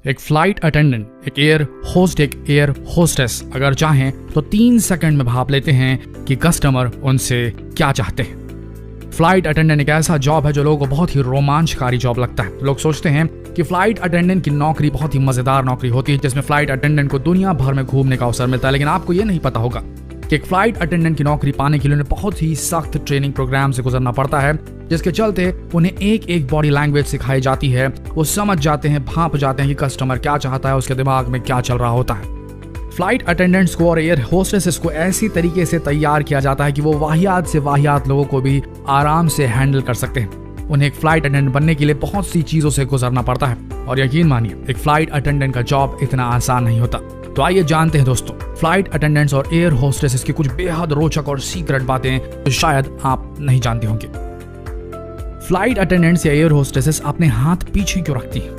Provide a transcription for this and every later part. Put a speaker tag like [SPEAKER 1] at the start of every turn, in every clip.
[SPEAKER 1] एक flight attendant, एक air host, एक एयर होस्टेस अगर चाहें तो 3 सेकंड में भाप लेते हैं कि कस्टमर उनसे क्या चाहते हैं। फ्लाइट अटेंडेंट एक ऐसा जॉब है जो लोगों को बहुत ही रोमांचकारी जॉब लगता है। लोग सोचते हैं कि फ्लाइट अटेंडेंट की नौकरी बहुत ही मजेदार नौकरी होती है, जिसमें फ्लाइट अटेंडेंट को दुनिया भर में घूमने का अवसर मिलता है। लेकिन आपको ये नहीं पता होगा कि एक फ्लाइट अटेंडेंट की नौकरी पाने के लिए उन्हें बहुत ही सख्त ट्रेनिंग प्रोग्राम से गुजरना पड़ता है, जिसके चलते उन्हें एक एक बॉडी लैंग्वेज सिखाई जाती है। वो समझ जाते हैं, भांप जाते हैं कि कस्टमर क्या चाहता है, उसके दिमाग में क्या चल रहा होता है। फ्लाइट अटेंडेंट्स को और एयर होस्टेसेस को ऐसी तरीके से तैयार किया जाता है कि वो वाहियात से वाहियात लोगों को भी आराम से हैंडल कर सकते हैं। उन्हें एक फ्लाइट अटेंडेंट बनने के लिए बहुत सी चीजों से गुजरना पड़ता है, और यकीन मानिए एक फ्लाइट अटेंडेंट का जॉब इतना आसान नहीं होता। तो आइए जानते हैं दोस्तों, फ्लाइट अटेंडेंट्स और एयर होस्टेसेस की कुछ बेहद रोचक और सीक्रेट बातें जो शायद आप नहीं जानते होंगे। फ्लाइट अटेंडेंट्स या एयर होस्टेसेस अपने हाथ पीछे क्यों रखती हैं?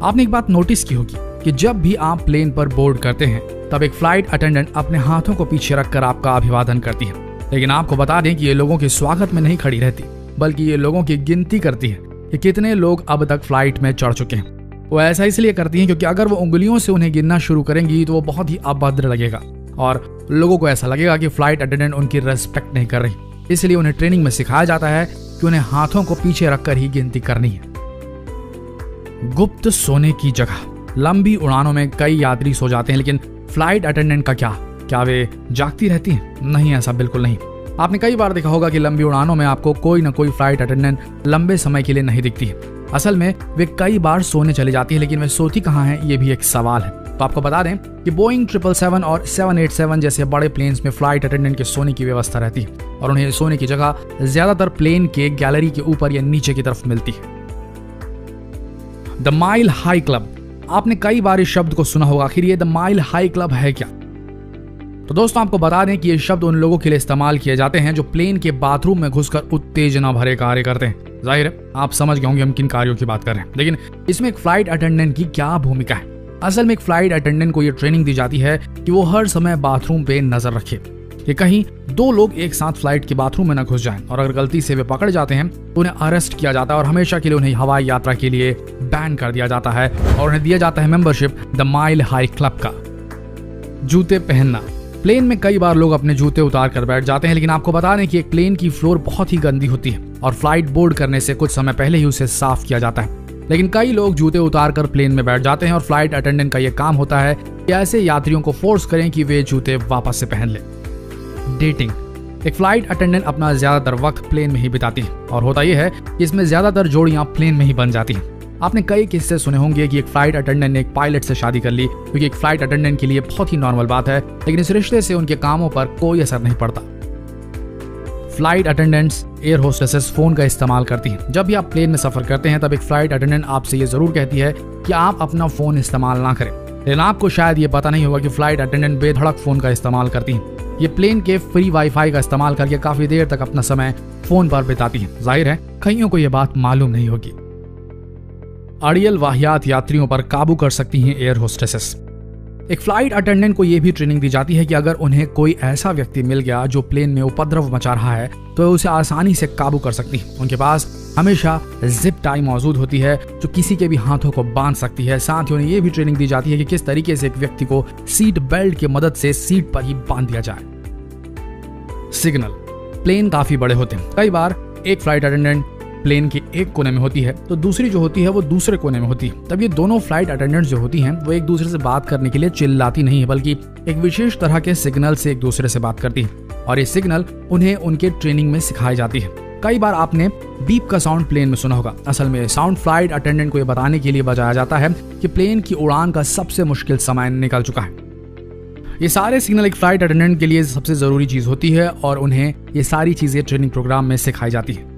[SPEAKER 1] आपने एक बात नोटिस की होगी कि जब भी आप प्लेन पर बोर्ड करते हैं तब एक फ्लाइट अटेंडेंट अपने हाथों को पीछे रखकर आपका अभिवादन करती है। लेकिन आपको बता दें कि ये लोगों के स्वागत में नहीं खड़ी रहती, बल्कि ये लोगों की गिनती करती है कि कितने लोग अब तक फ्लाइट में चढ़ चुके हैं। वो ऐसा इसलिए करती हैं क्योंकि अगर वो उंगलियों से उन्हें गिनना शुरू करेंगी तो वो बहुत ही अभद्र लगेगा और लोगों को ऐसा लगेगा कि फ्लाइट अटेंडेंट उनकी रेस्पेक्ट नहीं कर रही। इसलिए उन्हें ट्रेनिंग में सिखाया जाता है कि उन्हें हाथों को पीछे रखकर ही गिनती करनी है। गुप्त सोने की जगह। लंबी उड़ानों में कई यात्री सो जाते हैं, लेकिन फ्लाइट अटेंडेंट का क्या वे जागती रहती हैं? नहीं, ऐसा बिल्कुल नहीं। आपने कई बार देखा होगा कि लंबी उड़ानों में आपको कोई ना कोई फ्लाइट अटेंडेंट लंबे समय के लिए नहीं दिखती है। असल में वे कई बार सोने चली जाती है, लेकिन वे सोती कहाँ हैं ये भी एक सवाल है। तो आपको बता दें कि बोइंग 777 और 787 जैसे बड़े प्लेन्स में फ्लाइट अटेंडेंट के सोने की व्यवस्था रहती है, और उन्हें सोने की जगह ज्यादातर प्लेन के गैलरी के ऊपर या नीचे की तरफ मिलती है। The mile high club. आपने कई बार इस शब्द को सुना होगा। आखिर ये द माइल हाई क्लब है क्या? तो दोस्तों आपको बता दें कि ये शब्द उन लोगों के लिए इस्तेमाल किए जाते हैं जो प्लेन के बाथरूम में घुसकर उत्तेजना भरे कार्य करते हैं। जाहिर है आप समझ गए होंगे हम किन कार्यों की बात कर रहे हैं, लेकिन इसमें एक फ्लाइट अटेंडेंट की क्या भूमिका है? असल में एक फ्लाइट अटेंडेंट को ये ट्रेनिंग दी जाती है कि वो हर समय बाथरूम पे नजर रखे कि कहीं 2 लोग एक साथ फ्लाइट के बाथरूम में न घुस जाएं, और अगर गलती से वे पकड़ जाते हैं तो उन्हें अरेस्ट किया जाता है और हमेशा के लिए उन्हें हवाई यात्रा के लिए बैन कर दिया जाता है, और उन्हें दिया जाता है membership the mile high club का। जूते पहनना। प्लेन में कई बार लोग अपने जूते उतार कर बैठ जाते हैं, लेकिन आपको बता दें कि एक प्लेन की फ्लोर बहुत ही गंदी होती है और फ्लाइट बोर्ड करने से कुछ समय पहले ही उसे साफ किया जाता है। लेकिन कई लोग जूते उतार कर प्लेन में बैठ जाते हैं, और फ्लाइट अटेंडेंट का यह काम होता है कि ऐसे यात्रियों को फोर्स करें कि वे जूते वापस से पहन लें। डेटिंग। एक फ्लाइट अटेंडेंट अपना ज्यादातर वक्त प्लेन में ही बिताती है, और होता यह है कि इसमें ज्यादातर जोड़ियां प्लेन में ही बन जाती हैं। आपने कई किस्से सुने होंगे कि एक फ्लाइट अटेंडेंट ने एक पायलट से शादी कर ली, क्योंकि एक फ्लाइट अटेंडेंट के लिए बहुत ही नॉर्मल बात है, लेकिन इस रिश्ते से उनके कामों पर कोई असर नहीं पड़ता। Flight attendants, air hostesses phone का इस्तेमाल करती हैं। जब भी आप प्लेन में सफर करते हैं तब एक फ्लाइट अटेंडेंट आपसे ये जरूर कहती है कि आप अपना फोन इस्तेमाल ना करें, लेकिन आपको शायद ये पता नहीं होगा कि फ्लाइट अटेंडेंट बेधड़क फोन का इस्तेमाल करती हैं। ये प्लेन के फ्री वाईफाई का इस्तेमाल करके काफी देर तक अपना समय फोन पर बिताती हैं। जाहिर है कईयों को यह बात मालूम नहीं होगी। अड़ियल वाहियात यात्रियों पर काबू कर सकती हैं एयर होस्टेसेस। एक फ्लाइट अटेंडेंट को यह भी ट्रेनिंग दी जाती है कि अगर उन्हें कोई ऐसा व्यक्ति मिल गया जो प्लेन में उपद्रव मचा रहा है तो उसे आसानी से काबू कर सकती है। उनके पास हमेशा जिप टाई मौजूद होती है जो किसी के भी हाथों को बांध सकती है। साथ ही उन्हें यह भी ट्रेनिंग दी जाती है कि किस तरीके से एक व्यक्ति को सीट बेल्ट की मदद से सीट पर ही बांध दिया जाए। सिग्नल। प्लेन काफी बड़े होते हैं। कई बार एक फ्लाइट अटेंडेंट प्लेन के एक कोने में होती है तो दूसरी जो होती है वो दूसरे कोने में होती है। तब ये दोनों फ्लाइट अटेंडेंट्स जो होती हैं वो एक दूसरे से बात करने के लिए चिल्लाती नहीं है, बल्कि एक विशेष तरह के सिग्नल से एक दूसरे से बात करती है, और ये सिग्नल उन्हें उनके ट्रेनिंग में सिखाई जाती है। कई बार आपने बीप का साउंड प्लेन में सुना होगा। असल में साउंड फ्लाइट अटेंडेंट को ये बताने के लिए बजाया जाता है कि प्लेन की उड़ान का सबसे मुश्किल समय निकल चुका है। ये सारे सिग्नल एक फ्लाइट अटेंडेंट के लिए सबसे जरूरी चीज होती है, और उन्हें ये सारी चीजें ट्रेनिंग प्रोग्राम में सिखाई जाती है।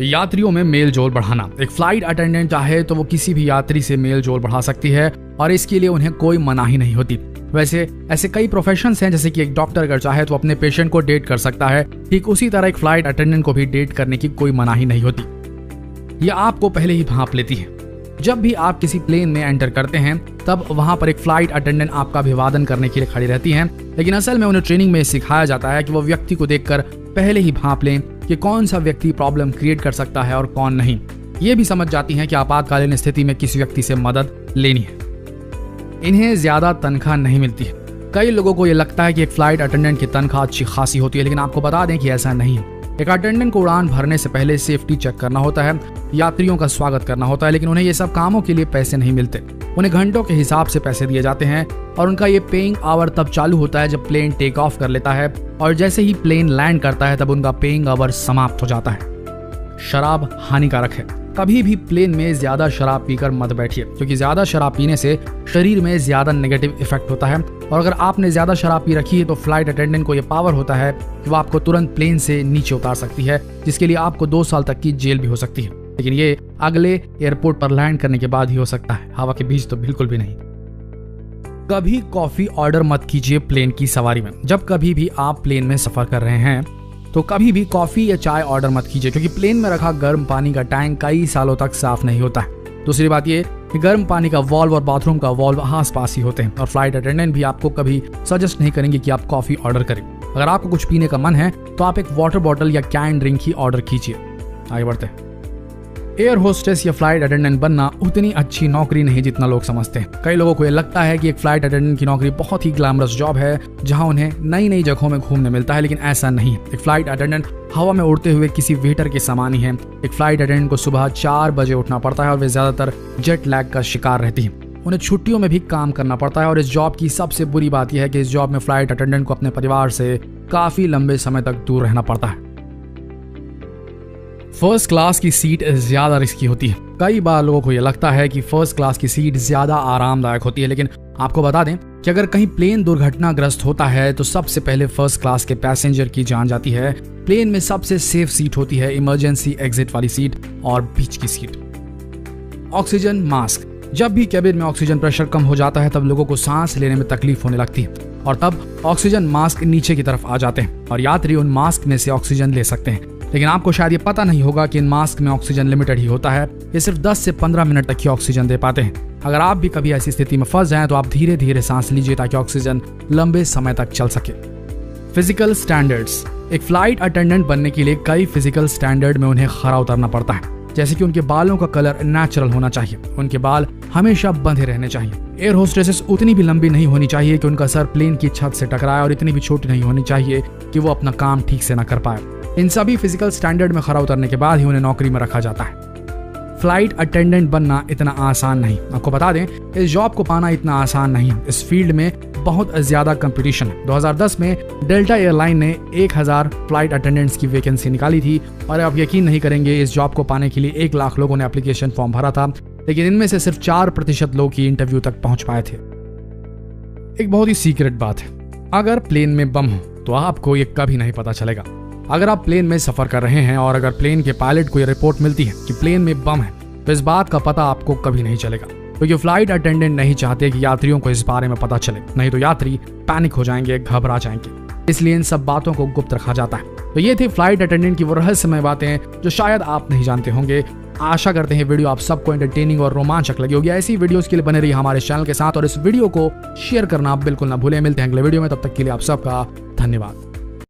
[SPEAKER 1] यात्रियों में मेल जोल बढ़ाना। एक फ्लाइट अटेंडेंट चाहे तो वो किसी भी यात्री से मेल जोल बढ़ा सकती है, और इसके लिए उन्हें कोई मनाही नहीं होती। वैसे ऐसे कई प्रोफेशंस हैं, जैसे कि एक डॉक्टर अगर चाहे तो अपने पेशेंट को डेट कर सकता है, ठीक उसी तरह एक फ्लाइट अटेंडेंट को भी डेट करने की कोई मनाही नहीं होती। यह आपको पहले ही भांप लेती है। जब भी आप किसी प्लेन में एंटर करते हैं तब वहां पर एक फ्लाइट अटेंडेंट आपका अभिवादन करने के लिए खड़ी रहती हैं, लेकिन असल में उन्हें ट्रेनिंग में सिखाया जाता है कि वो व्यक्ति को देखकर पहले ही भांप लें कि कौन सा व्यक्ति प्रॉब्लम क्रिएट कर सकता है और कौन नहीं। ये भी समझ जाती हैं कि आपातकालीन स्थिति में किसी व्यक्ति से मदद लेनी है। इन्हें ज्यादा तनख्वाह नहीं मिलती है। कई लोगों को ये लगता है कि एक फ्लाइट अटेंडेंट की तनख्वाह अच्छी खासी होती है, लेकिन आपको बता दें कि ऐसा नहीं है। एक अटेंडेंट को उड़ान भरने से पहले सेफ्टी चेक करना होता है, यात्रियों का स्वागत करना होता है, लेकिन उन्हें ये सब कामों के लिए पैसे नहीं मिलते। उन्हें घंटों के हिसाब से पैसे दिए जाते हैं और उनका ये पेइंग आवर तब चालू होता है जब प्लेन टेक ऑफ कर लेता है, और जैसे ही प्लेन लैंड करता है तब उनका पेइंग आवर समाप्त हो जाता है। शराब हानिकारक है। कभी भी प्लेन में ज्यादा शराब पीकर मत बैठिए, क्योंकि ज्यादा शराब पीने से शरीर में ज्यादा नेगेटिव इफेक्ट होता है, और अगर आपने ज्यादा शराब पी रखी है तो फ्लाइट अटेंडेंट को यह पावर होता है कि वो आपको तुरंत प्लेन से नीचे उतार सकती है, जिसके लिए आपको 2 साल तक की जेल भी हो सकती है। लेकिन ये अगले एयरपोर्ट पर लैंड करने के बाद ही हो सकता है, हवा के बीच तो बिल्कुल भी नहीं। कभी कॉफी ऑर्डर मत कीजिए प्लेन की सवारी में। जब कभी भी आप प्लेन में सफर कर रहे हैं तो कभी भी कॉफी या चाय ऑर्डर मत कीजिए, क्योंकि प्लेन में रखा गर्म पानी का टैंक कई सालों तक साफ नहीं होता है। दूसरी बात ये कि गर्म पानी का वॉल्व और बाथरूम का वॉल्व आस पास ही होते हैं, और फ्लाइट अटेंडेंट भी आपको कभी सजेस्ट नहीं करेंगे कि आप कॉफी ऑर्डर करें। अगर आपको कुछ पीने का मन है तो आप एक वाटर बॉटल या कैन ड्रिंक ही ऑर्डर कीजिए। आगे बढ़ते हैं। एयर होस्टेस या फ्लाइट अटेंडेंट बनना उतनी अच्छी नौकरी नहीं जितना लोग समझते हैं। कई लोगों को यह लगता है कि एक फ्लाइट अटेंडेंट की नौकरी बहुत ही ग्लैमरस जॉब है, जहां उन्हें नई नई जगहों में घूमने मिलता है, लेकिन ऐसा नहीं है। एक फ्लाइट अटेंडेंट हवा में उड़ते हुए किसी वेटर के समान ही है। एक फ्लाइट अटेंडेंट को सुबह 4 बजे उठना पड़ता है और वे ज्यादातर जेट लैग का शिकार रहती है। उन्हें छुट्टियों में भी काम करना पड़ता है, और इस जॉब की सबसे बुरी बात यह है कि इस जॉब में फ्लाइट अटेंडेंट को अपने परिवार से काफी लंबे समय तक दूर रहना पड़ता है। फर्स्ट क्लास की सीट ज्यादा रिस्की होती है। कई बार लोगों को यह लगता है कि फर्स्ट क्लास की सीट ज्यादा आरामदायक होती है, लेकिन आपको बता दें कि अगर कहीं प्लेन दुर्घटनाग्रस्त होता है तो सबसे पहले फर्स्ट क्लास के पैसेंजर की जान जाती है। प्लेन में सबसे सेफ सीट होती है इमरजेंसी एग्जिट वाली सीट और बीच की सीट। Oxygen mask. जब भी कैबिन में ऑक्सीजन प्रेशर कम हो जाता है तब लोगों को सांस लेने में तकलीफ होने लगती है, और तब ऑक्सीजन मास्क नीचे की तरफ आ जाते हैं और यात्री उन मास्क में से ऑक्सीजन ले सकते हैं। लेकिन आपको शायद ये पता नहीं होगा कि इन मास्क में ऑक्सीजन लिमिटेड ही होता है। ये सिर्फ 10 से 15 मिनट तक ही ऑक्सीजन दे पाते हैं। अगर आप भी कभी ऐसी स्थिति में फंस जाएं तो आप धीरे धीरे सांस लीजिए ताकि ऑक्सीजन लंबे समय तक चल सके। Physical standards. एक फ्लाइट अटेंडेंट बनने के लिए कई फिजिकल स्टैंडर्ड में उन्हें खरा उतरना पड़ता है, जैसे कि उनके बालों का कलर नेचुरल होना चाहिए, उनके बाल हमेशा बंधे रहने चाहिए। एयर होस्टेसेस उतनी भी लंबी नहीं होनी चाहिए कि उनका सर प्लेन की छत से टकराए, और इतनी भी छोटी नहीं होनी चाहिए कि वो अपना काम ठीक से ना कर पाए। इन सभी फिजिकल स्टैंडर्ड में खरा उतरने के बाद ही उन्हें नौकरी में रखा जाता है। फ्लाइट अटेंडेंट बनना इतना आसान नहीं। आपको बता दें, इस जॉब को पाना इतना आसान नहीं। इस फील्ड में बहुत ज्यादा कंपटीशन है। 2010 में डेल्टा एयरलाइन ने 1000 फ्लाइट अटेंडेंट्स की वैकेंसी निकाली थी, और आप यकीन नहीं करेंगे इस जॉब को पाने के लिए 1 लाख लोगों ने एप्लीकेशन फॉर्म भरा था, लेकिन इनमें से सिर्फ 4% लोग ही इंटरव्यू तक पहुंच पाए थे। एक बहुत ही सीक्रेट बात है, अगर प्लेन में बम हो तो आपको ये कभी नहीं पता चलेगा। अगर आप प्लेन में सफर कर रहे हैं और अगर प्लेन के पायलट को ये रिपोर्ट मिलती है कि प्लेन में बम है, तो इस बात का पता आपको कभी नहीं चलेगा, क्योंकि फ्लाइट अटेंडेंट नहीं चाहते कि यात्रियों को इस बारे में पता चले, नहीं तो यात्री पैनिक हो जाएंगे, घबरा जाएंगे। इसलिए इन सब बातों को गुप्त रखा जाता है। तो ये थी फ्लाइट अटेंडेंट की वो रहस्यमय बातें जो शायद आप नहीं जानते होंगे। आशा करते हैं वीडियो आप सबको एंटरटेनिंग और रोमांचक लगी होगी। ऐसी वीडियोस के लिए बने रहिए हमारे चैनल के साथ, और इस वीडियो को शेयर करना आप बिल्कुल ना भूलें। मिलते हैं अगले वीडियो में, तब तक के लिए आप सबका धन्यवाद।